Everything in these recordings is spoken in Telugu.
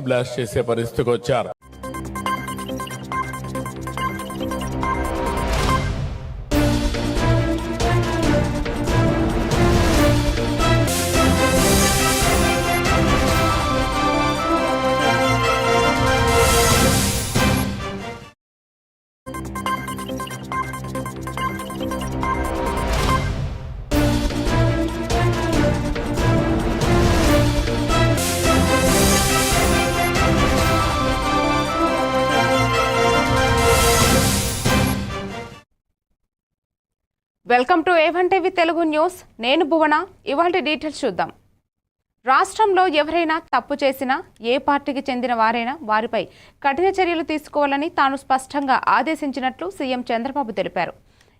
బ్లాస్ట్ చేసే పరిస్థితికి వచ్చారు. Welcome to A1 TV Telugu news. నేను భువన. ఇవాల్టి డీటెయిల్స్ చూద్దాం. రాష్ట్రంలో ఎవరైనా తప్పు చేసినా ఏ పార్టీకి చెందిన వారైనా వారిపై కఠిన చర్యలు తీసుకోవాలని తాను స్పష్టంగా ఆదేశించినట్లు సీఎం చంద్రబాబు తెలిపారు.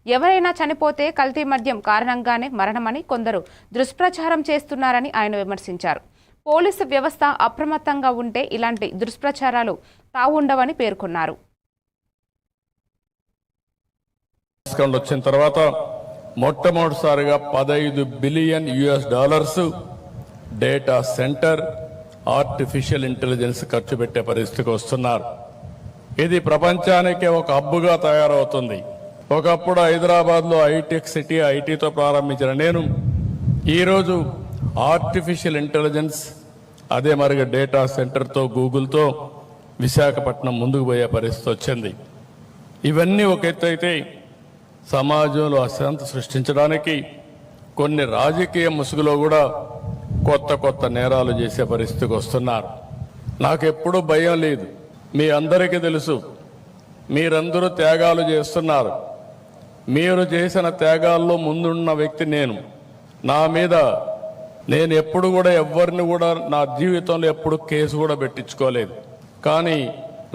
ఎవరైనా చనిపోతే కల్తీ మద్యం కారణంగానే మరణమని కొందరు దుష్ప్రచారం చేస్తున్నారని ఆయన విమర్శించారు. పోలీసు వ్యవస్థ అప్రమత్తంగా ఉంటే ఇలాంటి దుష్ప్రచారాలు తావుండవని పేర్కొన్నారు. వచ్చిన తర్వాత మొట్టమొదటిసారిగా $15 billion data centre, artificial intelligence ఖర్చు పెట్టే పరిస్థితికి వస్తున్నారు. ఇది ప్రపంచానికే ఒక హబ్బుగా తయారవుతుంది. ఒకప్పుడు హైదరాబాద్లో హైటెక్ సిటీ, ఐటీతో ప్రారంభించిన నేను ఈరోజు ఆర్టిఫిషియల్ ఇంటెలిజెన్స్, అదే మరిగా డేటా సెంటర్తో, గూగుల్తో విశాఖపట్నం ముందుకు పోయే పరిస్థితి వచ్చింది. ఇవన్నీ ఒక ఎత్తు అయితే సమాజంలో అశాంతి సృష్టించడానికి కొన్ని రాజకీయ ముసుగులో కూడా కొత్త కొత్త నేరాలు చేసే పరిస్థితికి వస్తున్నారు. నాకెప్పుడూ భయం లేదు. మీ అందరికీ తెలుసు, మీరందరూ త్యాగాలు చేస్తున్నారు. మీరు చేసిన త్యాగాల్లో ముందున్న వ్యక్తి నేను. నా మీద నేను ఎప్పుడు కూడా ఎవరిని కూడా నా జీవితంలో ఎప్పుడు కేసు కూడా పెట్టించుకోలేదు. కానీ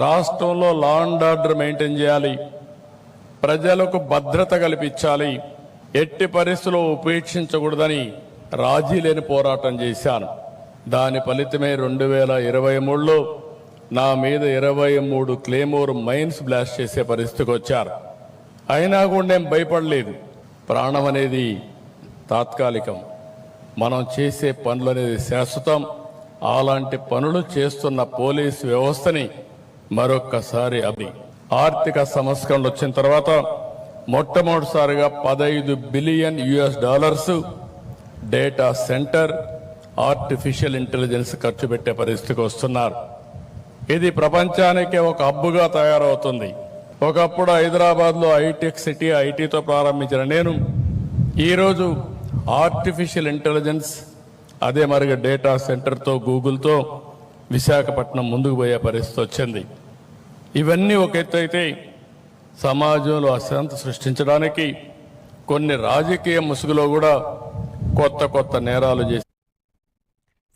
రాష్ట్రంలో లా అండ్ ఆర్డర్ మెయింటైన్ చేయాలి, ప్రజలకు భద్రత కల్పించాలి, ఎట్టి పరిస్థితుల్లో ఉపేక్షించకూడదని రాజీ లేని పోరాటం చేశాను. దాని ఫలితమే 2023లో నా మీద 23 క్లేమోర్ మైన్స్ బ్లాస్ట్ చేసే పరిస్థితికి వచ్చారు. అయినా కూడా నేను భయపడలేదు. ప్రాణం అనేది తాత్కాలికం, మనం చేసే పనులు అనేది శాశ్వతం. అలాంటి పనులు చేస్తున్న పోలీసు వ్యవస్థని మరొక్కసారి ఆర్థిక సంస్కరణలు వచ్చిన తర్వాత మొట్టమొదటిసారిగా $15 billion data centre, artificial intelligence ఖర్చు పెట్టే పరిస్థితికి వస్తున్నారు. ఇది ప్రపంచానికే ఒక హబ్బుగా తయారవుతుంది. ఒకప్పుడు హైదరాబాద్లో హైటెక్ సిటీ, ఐటీతో ప్రారంభించిన నేను ఈరోజు ఆర్టిఫిషియల్ ఇంటెలిజెన్స్, అదే మరిగా డేటా సెంటర్తో, గూగుల్తో విశాఖపట్నం ముందుకు పోయే పరిస్థితి వచ్చింది. ఇవన్నీ ఒక ఎత్తు అయితే సమాజంలో అశాంతి సృష్టించడానికి కొన్ని రాజకీయ ముసుగులో కూడా కొత్త కొత్త నేరాలు చేసి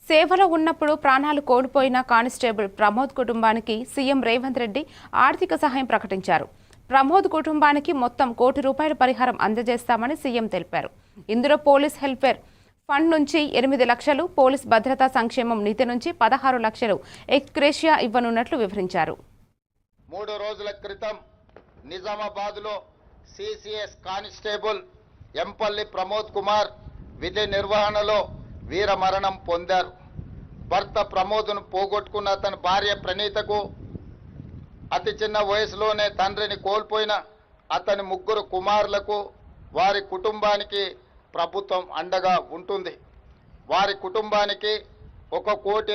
సేవలో ఉన్నప్పుడు ప్రాణాలు కోల్పోయిన కానిస్టేబుల్ ప్రమోద్ కుటుంబానికి సీఎం రేవంత్ రెడ్డి ఆర్థిక సహాయం ప్రకటించారు. ప్రమోద్ కుటుంబానికి మొత్తం ₹1 కోటి పరిహారం అందజేస్తామని సీఎం తెలిపారు. ఇందులో పోలీస్ హెల్ఫేర్ ఫండ్ నుంచి 8 లక్షలు, పోలీస్ భద్రతా సంక్షేమం నిధి నుంచి 16 లక్షలు ఎక్స్ గ్రేషియా ఇవ్వనున్నట్లు వివరించారు. 3 రోజుల క్రితం నిజామాబాద్లో సిసిఎస్ కానిస్టేబుల్ ఎంపల్లి ప్రమోద్ కుమార్ విధి నిర్వహణలో వీరమరణం పొందారు. భర్త ప్రమోద్ను పోగొట్టుకున్న తన భార్య ప్రణీతకు అతి చిన్న వయసులోనే తండ్రిని కోల్పోయిన అతని 3 కుమారులకు, వారి కుటుంబానికి ప్రభుత్వం అండగా ఉంటుంది. వారి కుటుంబానికి ₹1 కోటి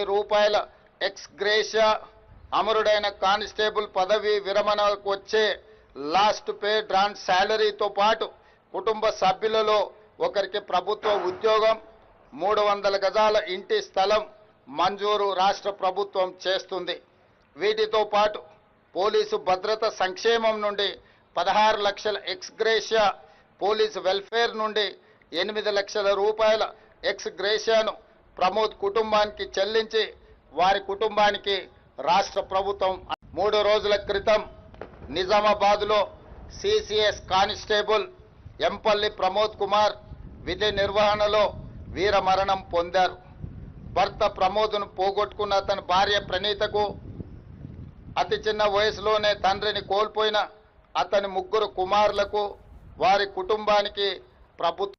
ఎక్స్ గ్రేషియా, అమరుడైన కానిస్టేబుల్ పదవి విరమణకు వచ్చే లాస్ట్ పే డ్రాన్ శాలరీతో పాటు కుటుంబ సభ్యులలో ఒకరికి ప్రభుత్వ ఉద్యోగం, 300 గజాల ఇంటి స్థలం మంజూరు రాష్ట్ర ప్రభుత్వం చేస్తుంది. వీటితో పాటు పోలీసు భద్రత సంక్షేమం నుండి 16 లక్షల ఎక్స్ గ్రేషియా, పోలీసు వెల్ఫేర్ నుండి ₹8 లక్షల ఎక్స్ గ్రేషియాను ప్రమోద్ కుటుంబానికి చెల్లించి వారి కుటుంబానికి రాష్ట్ర ప్రభుత్వం 3 రోజుల క్రితం నిజామాబాద్లో సిసిఎస్ కానిస్టేబుల్ ఎంపల్లి ప్రమోద్ కుమార్ విధి నిర్వహణలో వీరమరణం పొందారు. భర్త ప్రమోద్ను పోగొట్టుకున్న తన భార్య ప్రణీతకు అతి చిన్న వయసులోనే తండ్రిని కోల్పోయిన అతని 3 కుమారులకు, వారి కుటుంబానికి ప్రభుత్వం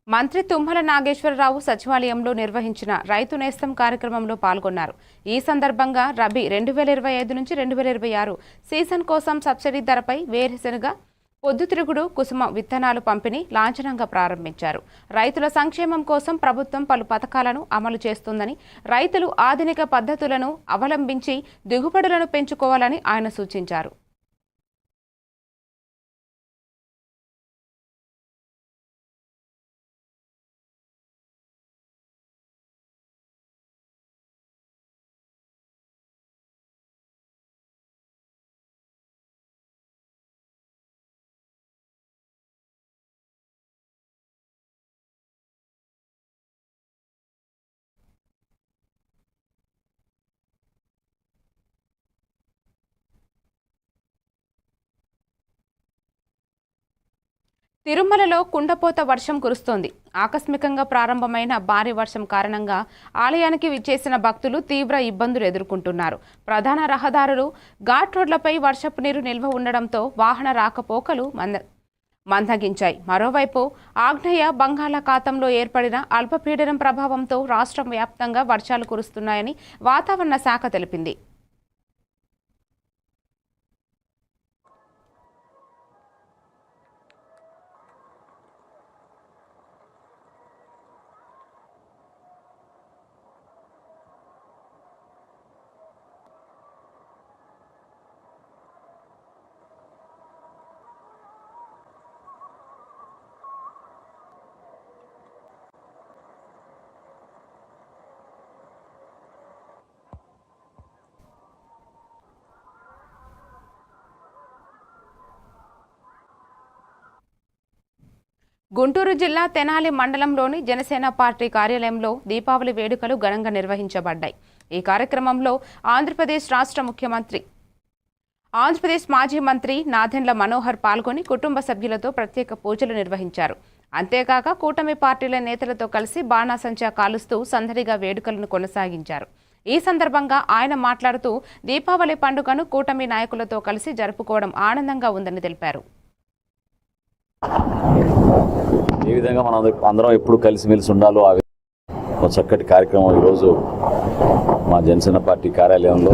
మంత్రి తుమ్మల నాగేశ్వరరావు సచివాలయంలో నిర్వహించిన రైతు నేస్తం కార్యక్రమంలో పాల్గొన్నారు. ఈ సందర్భంగా రబీ 2025 నుంచి 2026 సీజన్ కోసం సబ్సిడీ ధరపై వేరుశెనగ, పొద్దుతిరుగుడు, కుసుమ విత్తనాలు పంపిణీ లాంఛనంగా ప్రారంభించారు. రైతుల సంక్షేమం కోసం ప్రభుత్వం పలు పథకాలను అమలు చేస్తుందని, రైతులు ఆధునిక పద్ధతులను అవలంబించి దిగుబడులను పెంచుకోవాలని ఆయన సూచించారు. తిరుమలలో కుండపోత వర్షం కురుస్తోంది. ఆకస్మికంగా ప్రారంభమైన భారీ వర్షం కారణంగా ఆలయానికి విచ్చేసిన భక్తులు తీవ్ర ఇబ్బందులు ఎదుర్కొంటున్నారు. ప్రధాన రహదారులు, ఘాట్ రోడ్లపై వర్షపు నీరు నిల్వ ఉండడంతో వాహన రాకపోకలు మందగించాయి. మరోవైపు ఆగ్నేయ బంగాళాఖాతంలో ఏర్పడిన అల్పపీడనం ప్రభావంతో రాష్ట్రం వ్యాప్తంగా వర్షాలు కురుస్తున్నాయని వాతావరణ శాఖ తెలిపింది. గుంటూరు జిల్లా తెనాలి మండలంలోని జనసేన పార్టీ కార్యాలయంలో దీపావళి వేడుకలు ఘనంగా నిర్వహించబడ్డాయి. ఈ కార్యక్రమంలో ఆంధ్రప్రదేశ్ మాజీ మంత్రి నాదెండ్ల మనోహర్ పాల్గొని కుటుంబ సభ్యులతో ప్రత్యేక పూజలు నిర్వహించారు. అంతేకాక కూటమి పార్టీల నేతలతో కలిసి బాణాసంచా కాలుస్తూ సందడిగా వేడుకలను కొనసాగించారు. ఈ సందర్భంగా ఆయన మాట్లాడుతూ దీపావళి పండుగను కూటమి నాయకులతో కలిసి జరుపుకోవడం ఆనందంగా ఉందని తెలిపారు. ఏ విధంగా మనం అందరం ఎప్పుడు కలిసిమెలిసి ఉండాలో ఆ ఒక చక్కటి కార్యక్రమం ఈరోజు మా జనసేన పార్టీ కార్యాలయంలో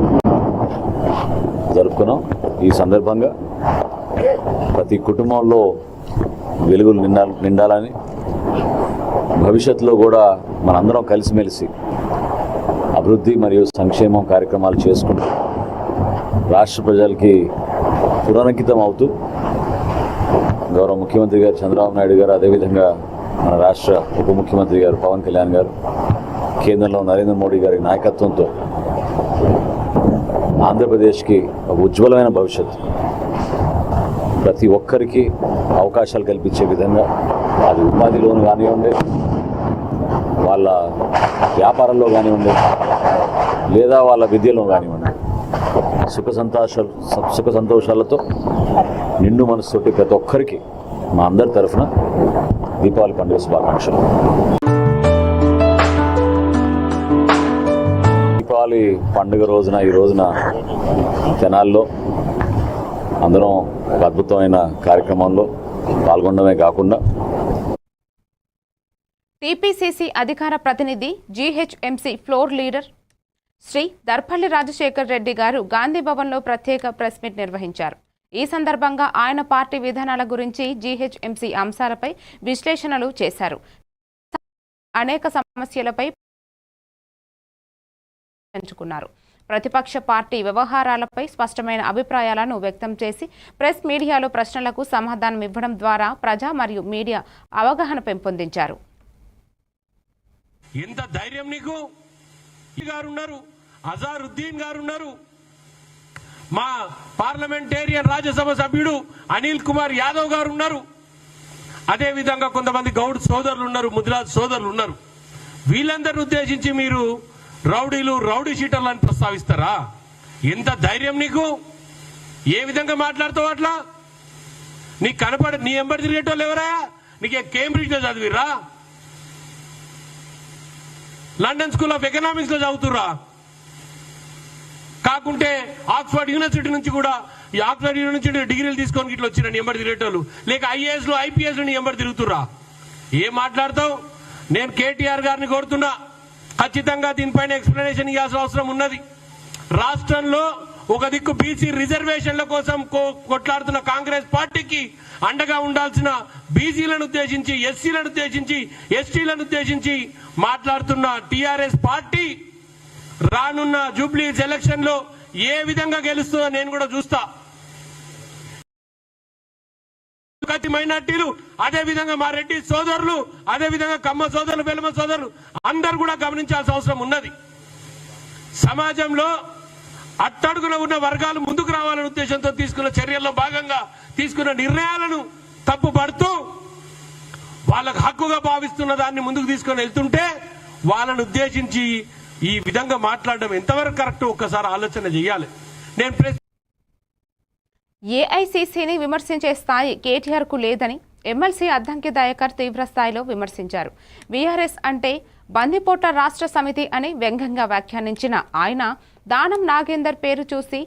జరుపుకున్నాం. ఈ సందర్భంగా ప్రతి కుటుంబంలో వెలుగులు నిండాలని, భవిష్యత్తులో కూడా మనందరం కలిసిమెలిసి అభివృద్ధి మరియు సంక్షేమం కార్యక్రమాలు చేసుకుంటూ రాష్ట్ర ప్రజలకి పునరంకితం అవుతూ గౌరవ ముఖ్యమంత్రి గారు చంద్రబాబు నాయుడు గారు, అదేవిధంగా మన రాష్ట్ర ఉప ముఖ్యమంత్రి గారు పవన్ కళ్యాణ్ గారు, కేంద్రంలో నరేంద్ర మోడీ గారి నాయకత్వంతో ఆంధ్రప్రదేశ్కి ఒక ఉజ్వలమైన భవిష్యత్తు, ప్రతి ఒక్కరికి అవకాశాలు కల్పించే విధంగా, అది ఉపాధిలోను కానివ్వండి, వాళ్ళ వ్యాపారంలో కానివ్వండి, లేదా వాళ్ళ విద్యలో కానివ్వండి, సుఖ సంతోషాలతో నిండు మనసుతోటి ప్రతి ఒక్కరికి మా అందరి తరఫున దీపావళి పండుగ శుభాకాంక్షలు. దీపావళి పండుగ రోజున ఈ రోజున తెనాల్లో అందరం ఒక అద్భుతమైన కార్యక్రమంలో పాల్గొనడమే కాకుండా టీపీసీసీ అధికార ప్రతినిధి GHMC floor leader Shri Darpalli Rajashekar Reddy గారు గాంధీ భవన్లో ప్రత్యేక ప్రెస్ మీట్ నిర్వహించారు. ఈ సందర్భంగా ఆయన పార్టీ విధానాల గురించి, జీహెచ్ఎంసీ అంశాలపై విశ్లేషణలు చేశారు. అనేక సమస్యలపై పంచుకున్నారు. ప్రతిపక్ష పార్టీ వ్యవహారాలపై స్పష్టమైన అభిప్రాయాలను వ్యక్తం చేసి ప్రెస్ మీడియాలో ప్రశ్నలకు సమాధానం ఇవ్వడం ద్వారా ప్రజా మరియు మీడియా అవగాహన పెంపొందించారు. ఎంత ధైర్యం నీకు గారు ఉన్నారు, అజారుద్దీన్ గారు ఉన్నారు, మా పార్లమెంటేరియన్ రాజ్యసభ సభ్యుడు అనిల్ కుమార్ యాదవ్ గారు ఉన్నారు, అదే విధంగా కొంతమంది గౌడ్ సోదరులు ఉన్నారు, ముదిరాజ్ సోదరులు ఉన్నారు. వీళ్ళందరిని ఉద్దేశించి మీరు రౌడీ షీటర్లు అని ప్రస్తావిస్తారా? ఎంత ధైర్యం నీకు? ఏ విధంగా మాట్లాడుతావు అట్లా? నీకు నీ ఎంబడి తిరిగేటోళ్ళు ఎవరా? నీకే కేంబ్రిడ్జ్ లో చదివిరా? లండన్ స్కూల్ ఆఫ్ ఎకనామిక్స్ లో చదువుతురా? కాకుంటే ఆక్స్ఫర్డ్ యూనివర్సిటీ నుంచి కూడా ఈ ఆక్స్ఫర్డ్ యూనివర్సిటీ డిగ్రీలు తీసుకొని ఇట్లా వచ్చిన ఎంబడి తిరిగేటోళ్ళు, లేక ఐఏఎస్ లో ఐపీఎస్ లో ఎంబడి తిరుగుతురా? ఏం మాట్లాడతావు? నేను కేటీఆర్ గారిని కోరుతున్నా, ఖచ్చితంగా దీనిపైన ఎక్స్ప్లెనేషన్ ఇవ్వాల్సిన అవసరం ఉన్నది. రాష్ట్రంలో ఒక దిక్కు బీసీ రిజర్వేషన్ల కోసం కొట్లాడుతున్న కాంగ్రెస్ పార్టీకి అండగా ఉండాల్సిన బీసీలను ఉద్దేశించి, ఎస్సీలను ఉద్దేశించి, ఎస్టీలను ఉద్దేశించి మాట్లాడుతున్న టీఆర్ఎస్ పార్టీ రానున్న జూబ్లీ ఎలక్షన్ లో ఏ విధంగా గెలుస్తుందో నేను కూడా చూస్తా. మైనార్టీలు, అదే విధంగా మా రెడ్డి సోదరులు, అదే విధంగా కమ్మ సోదరులు, వెలమ సోదరులు అందరూ కూడా గమనించాల్సిన అవసరం ఉన్నది. సమాజంలో అట్టడుగున ఉన్న వర్గాలు ముందుకు రావాలనే ఉద్దేశంతో తీసుకున్న చర్యల్లో భాగంగా తీసుకున్న నిర్ణయాలను తప్పుపడుతూ వాళ్ళకు హక్కుగా భావిస్తున్న దాన్ని ముందుకు తీసుకొని వెళ్తుంటే వాళ్ళను ఉద్దేశించి ఈ విధంగా మాట్లాడడం ఎంతవరకు కరెక్ట్ ఒక్కసారి ఆలోచన చేయాలి. నేను ఏఐసీసీని విమర్శించే స్థాయి కేటీఆర్కు లేదని ఎమ్మెల్సీ అద్దంకి దయాకర్ తీవ్ర స్థాయిలో విమర్శించారు. వీఆర్ఎస్ అంటే బందిపోట్ల రాష్ట్ర సమితి అని వ్యంగ్యంగా వ్యాఖ్యానించిన ఆయన దానం నాగేందర్ పేరు చూసి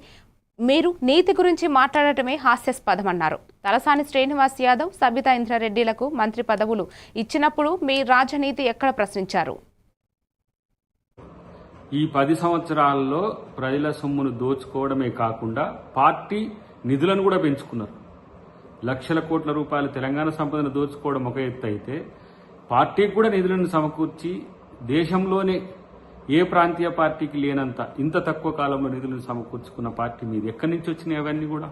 మీరు నీతి గురించి మాట్లాడటమే హాస్యాస్పదమన్నారు. తలసాని శ్రీనివాస్ యాదవ్, సబితా ఇంద్రారెడ్డిలకు మంత్రి పదవులు ఇచ్చినప్పుడు మీ రాజనీతి ఎక్కడ ప్రశ్నించారు? ఈ 10 సంవత్సరాల్లో ప్రజల సొమ్మును దోచుకోవడమే కాకుండా పార్టీ నిధులను కూడా పెంచుకున్నారు. లక్షల కోట్ల రూపాయల తెలంగాణ సంపదను దోచుకోవడం ఒక ఎత్తు అయితే, పార్టీకి కూడా నిధులను సమకూర్చి దేశంలోనే ఏ ప్రాంతీయ పార్టీకి లేనంత ఇంత తక్కువ కాలంలో నిధులను సమకూర్చుకున్న పార్టీ మీది ఎక్కడి నుంచి వచ్చినాయి అవన్నీ కూడా?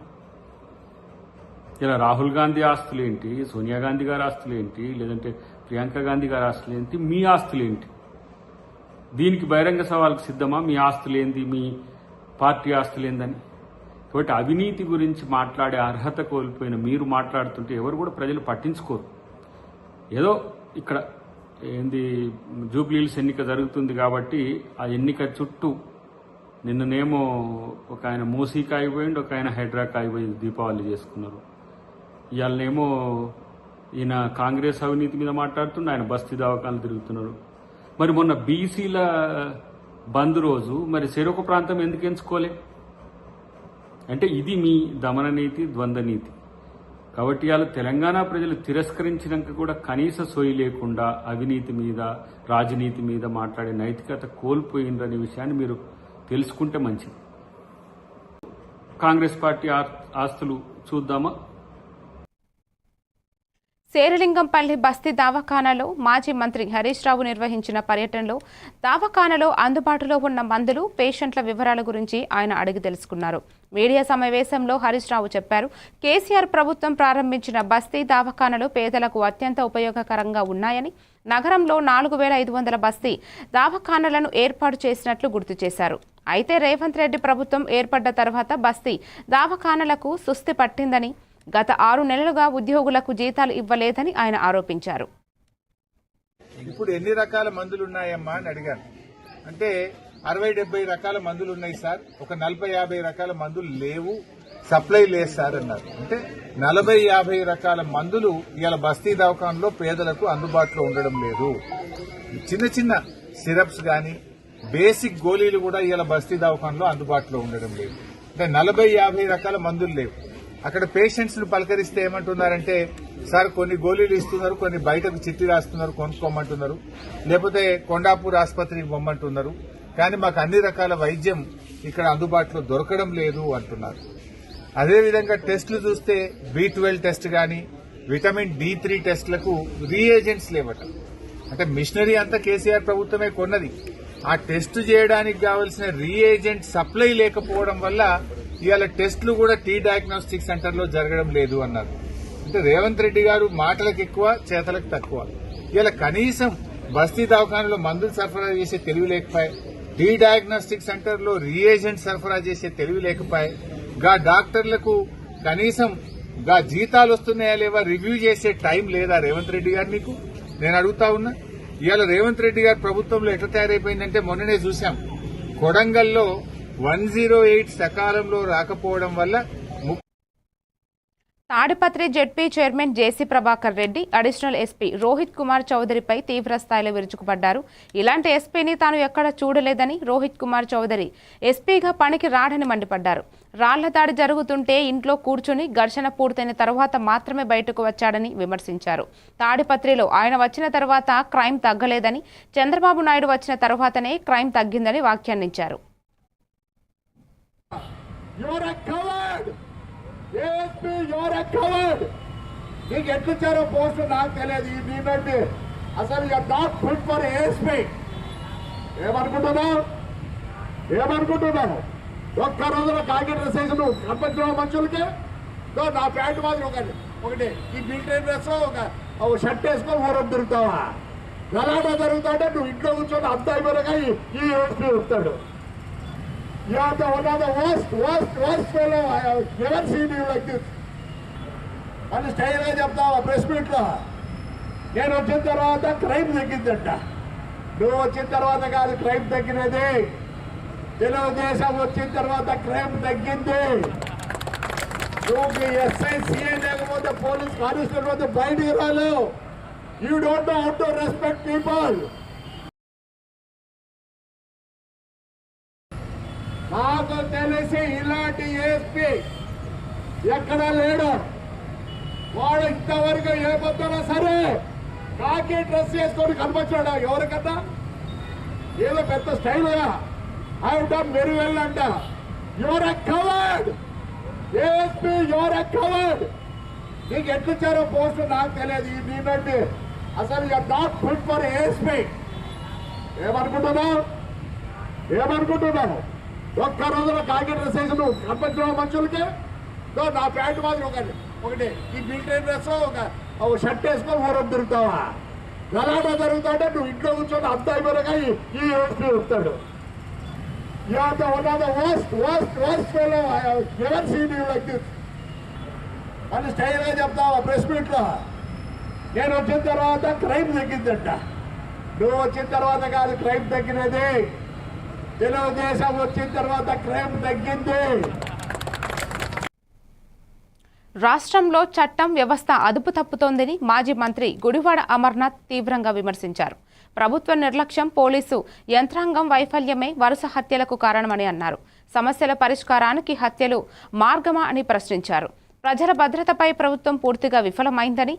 ఇలా రాహుల్ గాంధీ ఆస్తులేంటి, సోనియా గాంధీ గారి ఆస్తులేంటి, లేదంటే ప్రియాంక గాంధీ గారి ఆస్తులేంటి, మీ ఆస్తులేంటి? దీనికి బహిరంగ సవాల్కు సిద్ధమా? మీ ఆస్తులేంది, మీ పార్టీ ఆస్తులేందని. కాబట్టి అవినీతి గురించి మాట్లాడే అర్హత కోల్పోయిన మీరు మాట్లాడుతుంటే ఎవరు కూడా ప్రజలు పట్టించుకోరు. ఏదో ఇక్కడ ఏంది జూబ్లీహిల్స్ ఎన్నిక జరుగుతుంది కాబట్టి ఆ ఎన్నిక చుట్టూ నిన్ననేమో ఒక ఆయన మూసీకి అయిపోయింది, ఒక ఆయన హైడ్రాక్ అయిపోయి దీపావళి చేసుకున్నారు. ఇవాళనేమో ఈయన కాంగ్రెస్ అవినీతి మీద మాట్లాడుతుండే, ఆయన బస్తీ దవాఖానలు తిరుగుతున్నాడు. మరి మొన్న బీసీల బంద్ రోజు మరి చెరొక ప్రాంతం ఎందుకు ఎంచుకోలే? అంటే ఇది మీ దమన నీతి, ద్వంద్వ నీతి. కాబట్టి ఇవాళ తెలంగాణ ప్రజలు తిరస్కరించినాక కూడా కనీస సోయి లేకుండా అవినీతి మీద, రాజనీతి మీద మాట్లాడే నైతికత కోల్పోయిందనే విషయాన్ని మీరు తెలుసుకుంటే మంచిది. కాంగ్రెస్ పార్టీ ఆస్తులు చూద్దామా? శేరిలింగంపల్లి బస్తీ దవాఖానాలో మాజీ మంత్రి హరీష్ రావు నిర్వహించిన పర్యటనలో దవాఖానాలో అందుబాటులో ఉన్న మందులు, పేషెంట్ల వివరాల గురించి ఆయన అడిగి తెలుసుకున్నారు. మీడియా సమావేశంలో హరీష్ రావు చెప్పారు, కేసీఆర్ ప్రభుత్వం ప్రారంభించిన బస్తీ దవాఖానాలు పేదలకు అత్యంత ఉపయోగకరంగా ఉన్నాయని, నగరంలో 4500 బస్తీ దవాఖానాలను ఏర్పాటు చేసినట్లు గుర్తు చేశారు. అయితే రేవంత్ రెడ్డి ప్రభుత్వం ఏర్పడ్డ తర్వాత బస్తీ దవాఖానాలకు సుస్థి పట్టిందని, గత 6 నెలలుగా ఉద్యోగులకు జీతాలు ఇవ్వలేదని ఆయన ఆరోపించారు. ఇప్పుడు ఎన్ని రకాల మందులు ఉన్నాయమ్మా అని అడిగాను. అంటే 60-70 రకాల మందులు ఉన్నాయి సార్, ఒక 40-50 రకాల మందులు లేవు, సప్లై లేదు సార్ అన్నారు. అంటే 40-50 రకాల మందులు ఇవాళ బస్తీ దవాఖానలో పేదలకు అందుబాటులో ఉండడం లేదు. చిన్న చిన్న సిరప్స్ గాని, బేసిక్ గోళీలు కూడా ఇవాళ బస్తీ దవాఖానలో అందుబాటులో ఉండడం లేదు. అంటే 40-50 రకాల మందులు లేవు. అక్కడ పేషెంట్స్ ను పలకరిస్తే ఏమంటున్నారంటే, సార్ కొన్ని గోళీలు ఇస్తున్నారు, కొన్ని బయటకు చిట్టి రాస్తున్నారు, కొనుక్కోమంటున్నారు, లేకపోతే కొండాపూర్ ఆసుపత్రికి పొమ్మంటున్నారు, కానీ మాకు అన్ని రకాల వైద్యం ఇక్కడ అందుబాటులో దొరకడం లేదు అంటున్నారు. అదేవిధంగా టెస్టులు చూస్తే B12 టెస్ట్ గాని, విటమిన్ D3 టెస్టులకు రీఏజెంట్స్ లేవట. అంటే మిషనరీ అంతా కేసీఆర్ ప్రభుత్వమే కొన్నది. ఆ టెస్ట్ చేయడానికి కావలసిన రీఏజెంట్ సప్లై లేకపోవడం వల్ల ఇవాళ టెస్టులు కూడా టీ డయాగ్నోస్టిక్ సెంటర్ లో జరగడం లేదు అన్నారు. అంటే రేవంత్ రెడ్డి గారు మాటలకు ఎక్కువ, చేతలకు తక్కువ. ఇవాళ కనీసం బస్తీ దవాఖానలో మందులు సరఫరా చేసే తెలివి లేకపోయి, టీ డయాగ్నోస్టిక్ సెంటర్ లో రీఏజెంట్ సరఫరా చేసే తెలివి లేకపోయి, గా డాక్టర్లకు కనీసం గా జీతాలు వస్తున్నాయా లేవా రివ్యూ చేసే టైం లేదా రేవంత్ రెడ్డి గారు మీకు? నేను అడుగుతా ఉన్నా. ఇవాళ రేవంత్ రెడ్డి గారు ప్రభుత్వంలో ఎట్లా తయారైపోయిందంటే, మొన్ననే చూశాం కొడంగల్లో 108 సకాలంలో రాకపోవడం వల్ల తాడిపత్రి జెడ్పీ చైర్మన్ జేసీ ప్రభాకర్ రెడ్డి అడిషనల్ ఎస్పీ రోహిత్ కుమార్ చౌదరిపై తీవ్ర స్థాయిలో విరుచుకుపడ్డారు. ఇలాంటి ఎస్పీని తాను ఎక్కడ చూడలేదని రోహిత్ కుమార్ చౌదరి ఎస్పీగా పనికి రాడని మండిపడ్డారు. రాళ్ల దాడి జరుగుతుంటే ఇంట్లో కూర్చుని ఘర్షణ పూర్తయిన తర్వాత మాత్రమే బయటకు వచ్చాడని విమర్శించారు. తాడిపత్రిలో ఆయన వచ్చిన తర్వాత క్రైమ్ తగ్గలేదని, చంద్రబాబు నాయుడు వచ్చిన తర్వాతనే క్రైమ్ తగ్గిందని వ్యాఖ్యానించారు. నీకు ఎట్లిచ్చారో పోస్ట్ నాకు తెలియదు. ఈ నీకంటే అసలు నాట్ ఫిట్ ఫర్ ఏఎస్పీ. ఏమనుకుంటున్నావు ఒక్క రోజులో కాకి డ్రెస్ వేసి నువ్వు కనిపించడం మనుషులకి నా ప్యాంటు మాత్రం ఒకటి ఈ మిలిటరీ డ్రెస్ ఒక షర్ట్ వేసుకొని ఊరం తిరుగుతావా? గలాటా జరుగుతాడే నువ్వు ఇంట్లో కూర్చొని అంత అయిపోయినాక ఈ ఏఎస్పీ వస్తాడు. You are one of the worst fellow I have never seen you like this. అని స్టైల్గా చెప్తావా ప్రెస్ మీట్లో? నేను వచ్చిన తర్వాత క్రైమ్ తగ్గిందంట. నువ్వు వచ్చిన తర్వాత కాదు క్రైమ్ తగ్గినది, తెలుగుదేశం వచ్చిన తర్వాత క్రైమ్ తగ్గింది. నువ్వు ఎస్ఐ సిఐ లేకపోతే పోలీస్ కానిస్టేబుల్ పోతే బయటికి రాలేవు. You don't know how to respect people. నాకు తెలిసి ఇలాంటి ఏఎస్పీ ఎక్కడా లేడు. వాడు ఇంతవరకు ఏ పొద్దునా సరే కాకి డ్రెస్ వేసుకొని కనిపించాడు ఎవరికన్నా? ఏదో పెద్ద స్టైల్గా ఐ డన్ వెరీ వెల్ అంట. Your a covered ASP, your a covered. నీకు ఎట్లిచ్చారో పోస్ట్ నాకు తెలియదు. ఈ నీకంటే అసలు నాట్ ఫిట్ ఫర్ ఏఎస్పీ. ఏమనుకుంటున్నావు ఒక్క రోజులో కాకి డ్రెస్ వేసి నువ్వు కనిపించడం మనుషులకి నా ప్యాంటు మాత్రం ఒకటి ఈ మిలిటరీ డ్రెస్ ఒక షర్ట్ వేసుకొని ఊరం తిరుగుతావా? గలాటా జరుగుతాడే నువ్వు ఇంట్లో కూర్చొని అంత అయిపోయినాక ఈ ఏఎస్పీ వస్తాడు. You are one of the worst fellow I have never seen you like this. అని స్టైల్గా చెప్తావా ప్రెస్ మీట్లో? నేను వచ్చిన తర్వాత క్రైమ్ తగ్గిందంట. నువ్వు వచ్చిన తర్వాత కాదు క్రైమ్ తగ్గినది, తెలుగుదేశం వచ్చిన తర్వాత క్రైమ్ తగ్గింది. రాష్ట్రంలో చట్టం వ్యవస్థ అదుపు తప్పుతోందని మాజీ మంత్రి గుడివాడ అమర్నాథ్ తీవ్రంగా విమర్శించారు. ప్రభుత్వ నిర్లక్ష్యం, పోలీసు యంత్రాంగం వైఫల్యమే వరుస హత్యలకు కారణమని అన్నారు. సమస్యల పరిష్కారానికి హత్యలు మార్గమా అని ప్రశ్నించారు. ప్రజల భద్రతపై ప్రభుత్వం పూర్తిగా విఫలమైందని,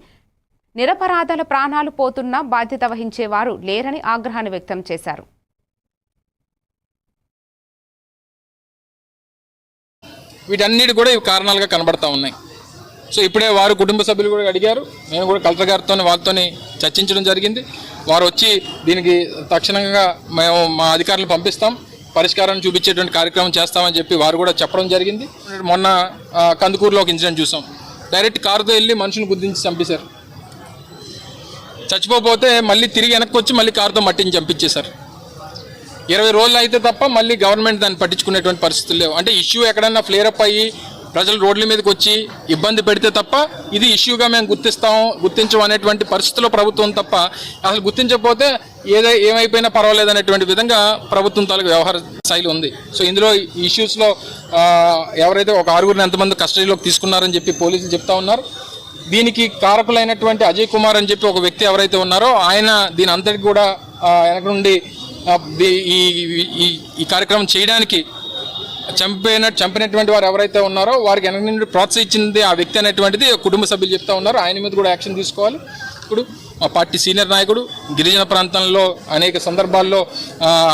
నిరపరాధాల ప్రాణాలు పోతున్నా బాధ్యత వహించేవారు లేరని ఆగ్రహాన్ని వ్యక్తం చేశారు. వీటన్నిటి కూడా ఇవి కారణాలుగా కనబడతా ఉన్నాయి. సో ఇప్పుడే వారు కుటుంబ సభ్యులు కూడా అడిగారు. మేము కూడా కలెక్టర్ గారితో వాళ్ళతో చర్చించడం జరిగింది. వారు వచ్చి దీనికి తక్షణంగా మేము మా అధికారులను పంపిస్తాం, పరిష్కారాన్ని చూపించేటువంటి కార్యక్రమం చేస్తామని చెప్పి వారు కూడా చెప్పడం జరిగింది. మొన్న కందుకూరులో ఒక ఇన్సిడెంట్ చూసాం. డైరెక్ట్ కారుతో వెళ్ళి మనుషులను గుర్తించి చంపేశారు. చచ్చిపోతే మళ్ళీ తిరిగి వెనక్కి వచ్చి మళ్ళీ కారుతో మట్టిని చంపించేశారు. 20 రోజులు అయితే తప్ప మళ్ళీ గవర్నమెంట్ దాన్ని పట్టించుకునేటువంటి పరిస్థితులు లేవు. అంటే ఇష్యూ ఎక్కడన్నా ఫ్లేరప్ అయ్యి ప్రజలు రోడ్ల మీదకి వచ్చి ఇబ్బంది పెడితే తప్ప ఇది ఇష్యూగా మేము గుర్తించం అనేటువంటి పరిస్థితుల్లో ప్రభుత్వం తప్ప, అసలు గుర్తించకపోతే ఏమైపోయినా పర్వాలేదు అనేటువంటి విధంగా ప్రభుత్వం తాలూకు వ్యవహార శైలి ఉంది. సో ఇందులో ఈ ఇష్యూస్లో ఎవరైతే ఒక 6గురిని ఎంతమంది కస్టడీలోకి తీసుకున్నారని చెప్పి పోలీసులు చెప్తా ఉన్నారు. దీనికి కారకులైనటువంటి అజయ్ కుమార్ అని చెప్పి ఒక వ్యక్తి ఎవరైతే ఉన్నారో ఆయన దీని అంతటి కూడా వెనక నుండి ఈ కార్యక్రమం చేయడానికి చంపినటువంటి వారు ఎవరైతే ఉన్నారో వారికి వెనక నుండి ప్రోత్సహించింది ఆ వ్యక్తి అనేటువంటిది కుటుంబ సభ్యులు చెప్తా ఉన్నారు. ఆయన మీద కూడా యాక్షన్ తీసుకోవాలి. ఇప్పుడు మా పార్టీ సీనియర్ నాయకుడు, గిరిజన ప్రాంతంలో అనేక సందర్భాల్లో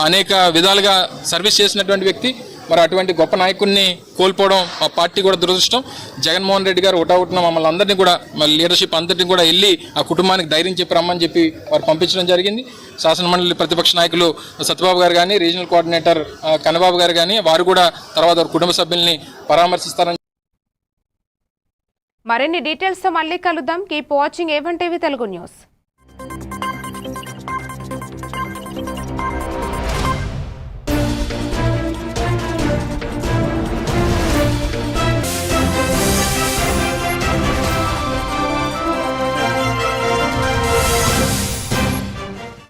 అనేక విధాలుగా సర్వీస్ చేసినటువంటి వ్యక్తి, మరి అటువంటి గొప్ప నాయకుడిని కోల్పోవడం మా పార్టీ కూడా దురదృష్టం. జగన్మోహన్ రెడ్డి గారు ఒకటొకటిన మమ్మల్ని అందరినీ కూడా లీడర్షిప్ అందరినీ కూడా వెళ్ళి ఆ కుటుంబానికి ధైర్యం చెప్పి రమ్మని చెప్పి వారు పంపించడం జరిగింది. శాసనమండలి ప్రతిపక్ష నాయకులు సత్యబాబు గారు కానీ, రీజనల్ కోఆర్డినేటర్ కన్నబాబు గారు కానీ వారు కూడా తర్వాత వారి కుటుంబ సభ్యుల్ని పరామర్శిస్తారని. మరిన్ని డీటెయిల్స్తో మళ్ళీ కలుద్దాం. Keep watching A1 TV Telugu news.